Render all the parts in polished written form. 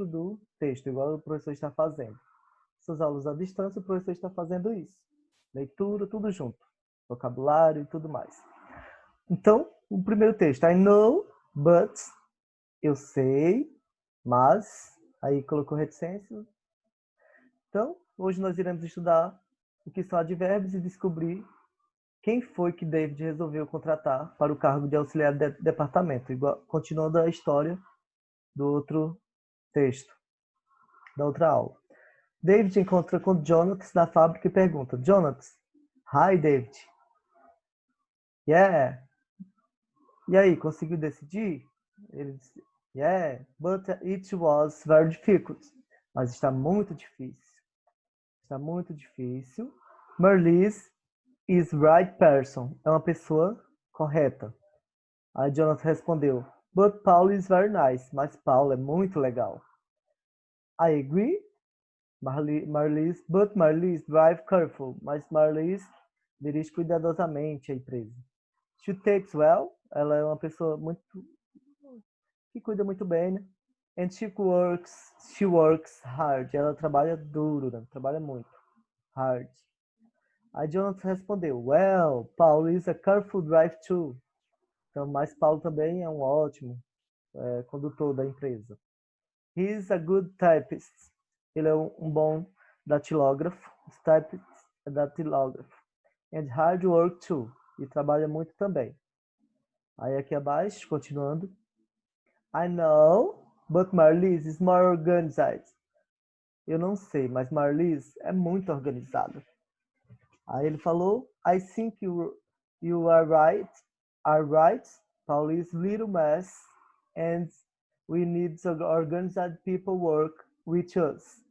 do texto, igual o professor está fazendo. Essas aulas à distância, o professor está fazendo isso. Leitura, tudo junto. Vocabulário e tudo mais. Então, o primeiro texto. I know, but, eu sei, mas, aí colocou reticência. Então, hoje nós iremos estudar o que são advérbios e descobrir quem foi que David resolveu contratar para o cargo de auxiliar de departamento. Continuando a história do outro texto, da outra aula. David encontra com Jonathan na fábrica e pergunta: Jonathan, hi David. Yeah. E aí, conseguiu decidir? Ele disse: Yeah, but it was very difficult. Mas está muito difícil. Está muito difícil. Marlies is right person. É uma pessoa correta. Aí Jonathan respondeu: But Paul is very nice. Mas Paul é muito legal. I agree. Marlies, but Marlies drive careful. Mas Marlies dirige cuidadosamente a empresa. She takes well. Ela é uma pessoa muito que cuida muito bem, né? And she works hard. Ela trabalha duro, né? Trabalha muito. Hard. Aí Jonathan respondeu: Well, Paul is a careful drive too. Então, mas Paulo também é um ótimo condutor da empresa. He is a good typist. Ele é um bom datilógrafo. Typist é datilógrafo. And hard work too. E trabalha muito também. Aí aqui abaixo, continuando. I know, but Marlies is more organized. Eu não sei, mas Marlies é muito organizada. Aí ele falou: I think you are right. Paul is little mess and we need organized people work with us.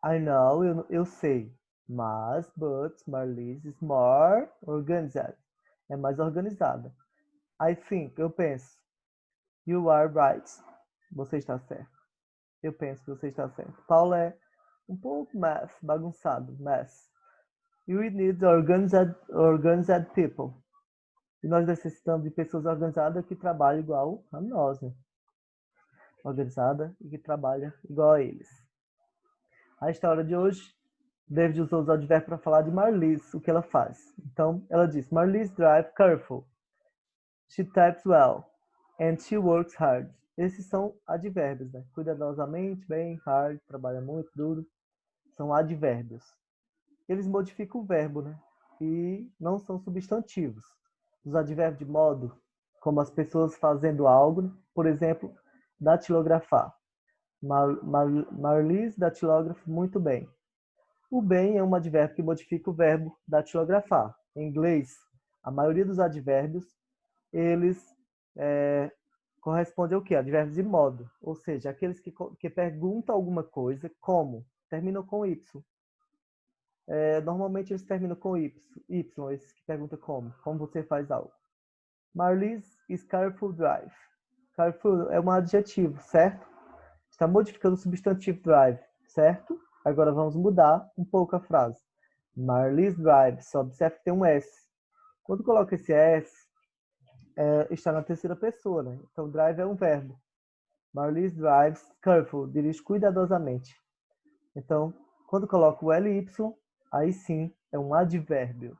I know, eu sei. Mas, but Marlies is more organized. É mais organizada. I think, eu penso. You are right. Você está certo. Eu penso que você está certo. Paulo é um pouco bagunçado. We need organized people. E nós necessitamos de pessoas organizadas que trabalhem igual a nós, né? Organizada e que trabalha igual a eles. A história de hoje, David usou os advérbios para falar de Marlies, o que ela faz. Então, ela diz: Marlies drive careful. She types well. And she works hard. Esses são advérbios, né? Cuidadosamente, bem, hard, trabalha muito, duro. São advérbios. Eles modificam o verbo, né? E não são substantivos. Os advérbios de modo, como as pessoas fazendo algo, né? Por exemplo, datilografar. Marlies datilógrafa muito bem. O bem é um advérbio que modifica o verbo datilografar. Em inglês, a maioria dos advérbios, eles correspondem ao quê? Advérbios de modo. Ou seja, aqueles que perguntam alguma coisa, como? Terminam com Y. Normalmente eles terminam com Y, esses que perguntam como você faz algo. Marlies is careful drive. Careful é um adjetivo, certo? Está modificando o substantivo drive, certo? Agora vamos mudar um pouco a frase. Marlies drive, só observe que tem um S. Quando coloca esse S, está na terceira pessoa, né? Então drive é um verbo. Marlies drives careful, dirige cuidadosamente. Então, quando coloca o LY, aí sim é um advérbio.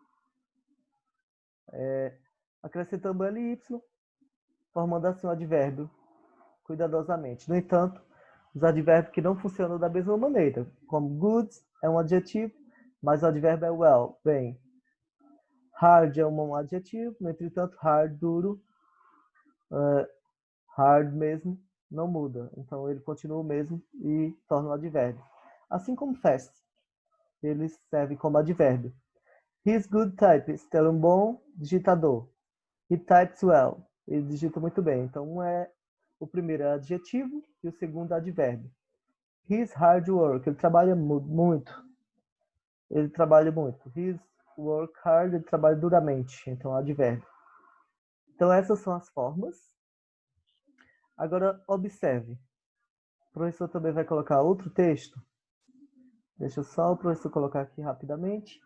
Acrescentando o LY, formando assim um advérbio, cuidadosamente. No entanto, os advérbios que não funcionam da mesma maneira, como good é um adjetivo, mas o advérbio é well, bem. Hard é um adjetivo, no entretanto, hard, duro, hard mesmo, não muda. Então, ele continua o mesmo e torna um advérbio. Assim como fast, ele serve como advérbio. He's good typist, ele é um bom digitador. He types well, ele digita muito bem. Então, o primeiro é adjetivo e o segundo é advérbio. He's hard work, ele trabalha muito. Ele trabalha muito. He's work hard, ele trabalha duramente. Então, advérbio. Então, essas são as formas. Agora, observe. O professor também vai colocar outro texto. Deixa só o professor colocar aqui rapidamente.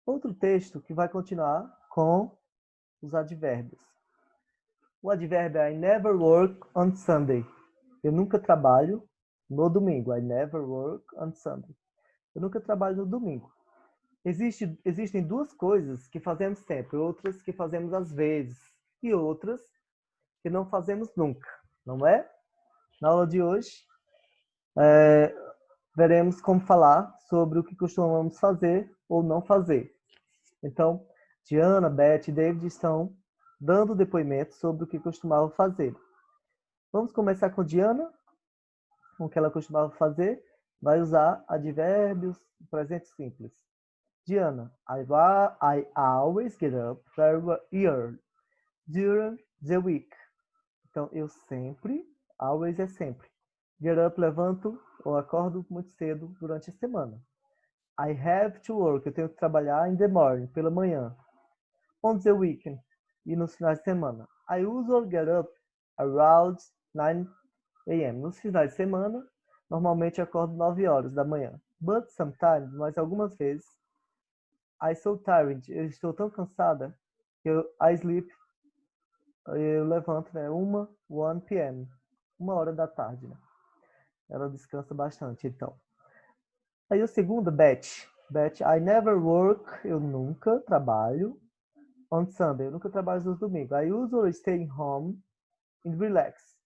Outro texto que vai continuar com os advérbios. O advérbio é I never work on Sunday. Eu nunca trabalho no domingo. I never work on Sunday. Eu nunca trabalho no domingo. Existem duas coisas que fazemos sempre, outras que fazemos às vezes e outras que não fazemos nunca, não é? Na aula de hoje, veremos como falar sobre o que costumamos fazer ou não fazer. Então, Diana, Beth e David estão dando depoimento sobre o que costumavam fazer. Vamos começar com Diana, com o que ela costumava fazer. Vai usar advérbios, presente simples. Diana, I always get up very early during the week. Então, eu sempre, always é sempre. Get up, levanto ou acordo muito cedo durante a semana. I have to work, eu tenho que trabalhar in the morning, pela manhã. On the weekend, e nos finais de semana. I usually get up around 9 a.m. Nos finais de semana, normalmente eu acordo 9 horas da manhã. But sometimes, mas algumas vezes, I so tired, eu estou tão cansada, que I sleep, eu levanto, né, 1 p.m., 1 hora da tarde, né? Ela descansa bastante, então. Aí o segundo, Beth, I never work, eu nunca trabalho on Sunday, eu nunca trabalho nos domingos. I usually stay home and relax.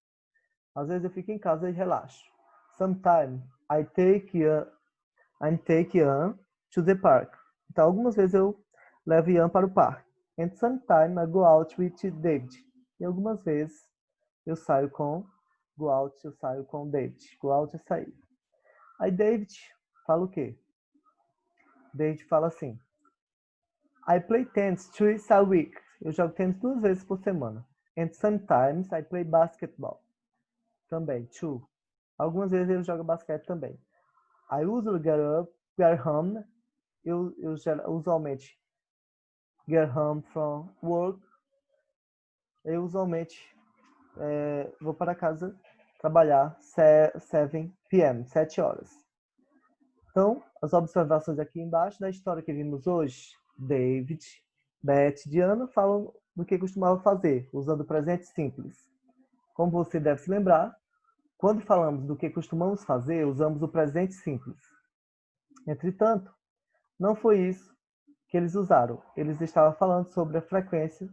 Às vezes eu fico em casa e relaxo. Sometimes I take Ian to the park. Então, algumas vezes eu levo Ian para o parque. And sometimes I go out with David. E algumas vezes eu saio com David. Go out é sair. Aí David fala o quê? David fala assim: I play tennis twice a week. Eu jogo tênis 2 vezes por semana. And sometimes I play basketball. Também, two. Algumas vezes ele joga basquete também. I usually get home. Eu usualmente get home from work. Eu usualmente vou para casa trabalhar 7 p.m., 7 horas. Então, as observações aqui embaixo da história que vimos hoje, David, Beth e Diana falam do que costumavam fazer, usando o presente simples. Como você deve se lembrar, quando falamos do que costumamos fazer, usamos o presente simples. Entretanto, não foi isso que eles usaram. Eles estavam falando sobre a frequência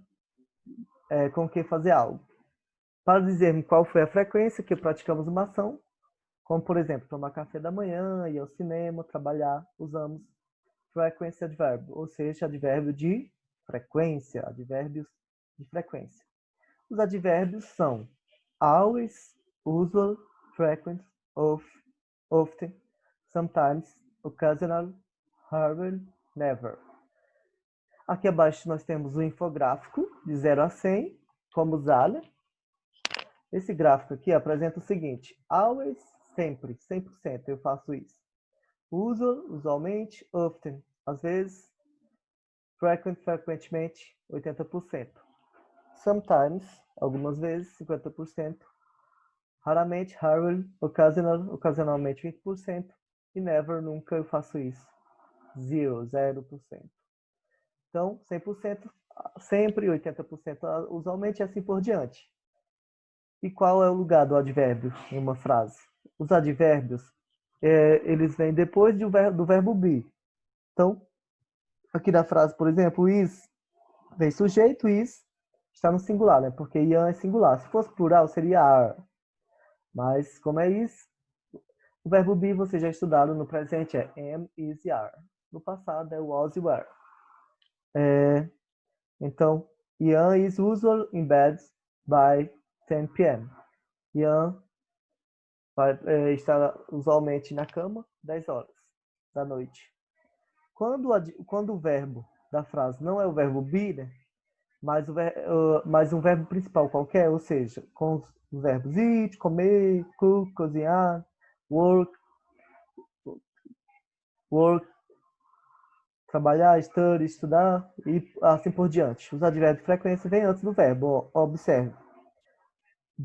com que fazer algo. Para dizer qual foi a frequência que praticamos uma ação, como, por exemplo, tomar café da manhã, ir ao cinema, trabalhar, usamos frequency adverb, ou seja, advérbio de frequência, advérbios de frequência. Os advérbios são always, usual, frequent, often, sometimes, occasional, rarely, never. Aqui abaixo nós temos o infográfico de 0 a 100, como usá-lo. Esse gráfico aqui apresenta o seguinte: always, sempre, 100%, eu faço isso. Usual, usualmente, often, às vezes, frequent, frequentemente, 80%. Sometimes, algumas vezes, 50%. Raramente, rarely, occasional, ocasionalmente, 20%. E never, nunca eu faço isso. 0%. Então, 100%, sempre, 80%, usualmente, e assim por diante. E qual é o lugar do advérbio em uma frase? Os advérbios, eles vêm depois do verbo be. Então, aqui na frase, por exemplo, is, vem sujeito, is, está no singular, né? Porque Ian é singular. Se fosse plural, seria are. Mas, como é is, o verbo be você já estudaram no presente é am, is e are. No passado é was e were. Então, Ian is usually in bed by 10 p.m. Ian está usualmente na cama 10 horas da noite. Quando o verbo da frase não é o verbo be, né, mas um verbo principal qualquer, ou seja, com os verbos eat, comer, cook, cozinhar, work, trabalhar, study, estudar e assim por diante. Os advérbios de frequência vêm antes do verbo, observe.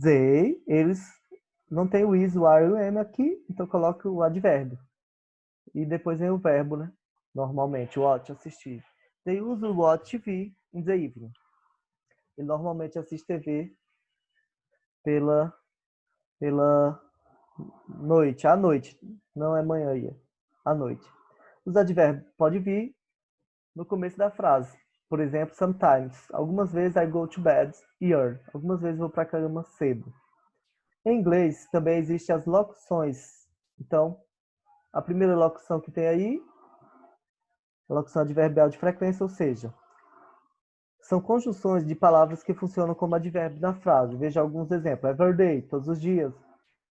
They, eles não tem o is, o are e o am aqui, então coloca o advérbio. E depois vem o verbo, né? Normalmente, watch, assistir. They usually watch TV in the evening. Ele normalmente assiste TV pela Noite, à noite. Não é manhã, à noite. Os advérbios podem vir no começo da frase. Por exemplo, sometimes. Algumas vezes I go to bed early. Algumas vezes vou para a cama cedo. Em inglês também existem as locuções. Então, a primeira locução que tem aí, a locução adverbial de frequência, ou seja, são conjunções de palavras que funcionam como advérbio na frase. Veja alguns exemplos. Every day, todos os dias.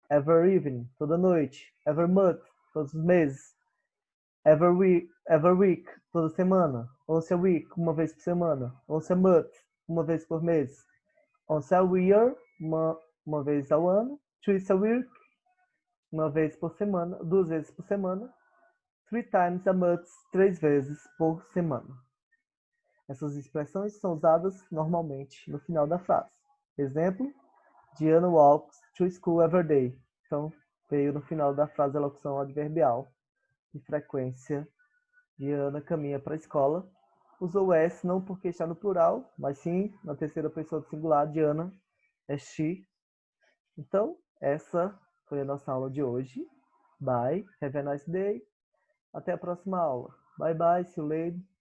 Every evening, toda noite. Every month, todos os meses. Every week, toda semana. Once a week, uma vez por semana. Once a month, uma vez por mês. Once a year, uma vez ao ano. Twice a week, uma vez por semana. 2 vezes por semana. 3 times a month, 3 vezes por semana. Essas expressões são usadas normalmente no final da frase. Exemplo, Diana walks to school every day. Então, veio no final da frase a locução adverbial de frequência. Diana caminha para a escola. Usou o S não porque está no plural, mas sim na terceira pessoa do singular. Diana é she. Então, essa foi a nossa aula de hoje. Bye. Have a nice day. Até a próxima aula. Bye bye. See you later.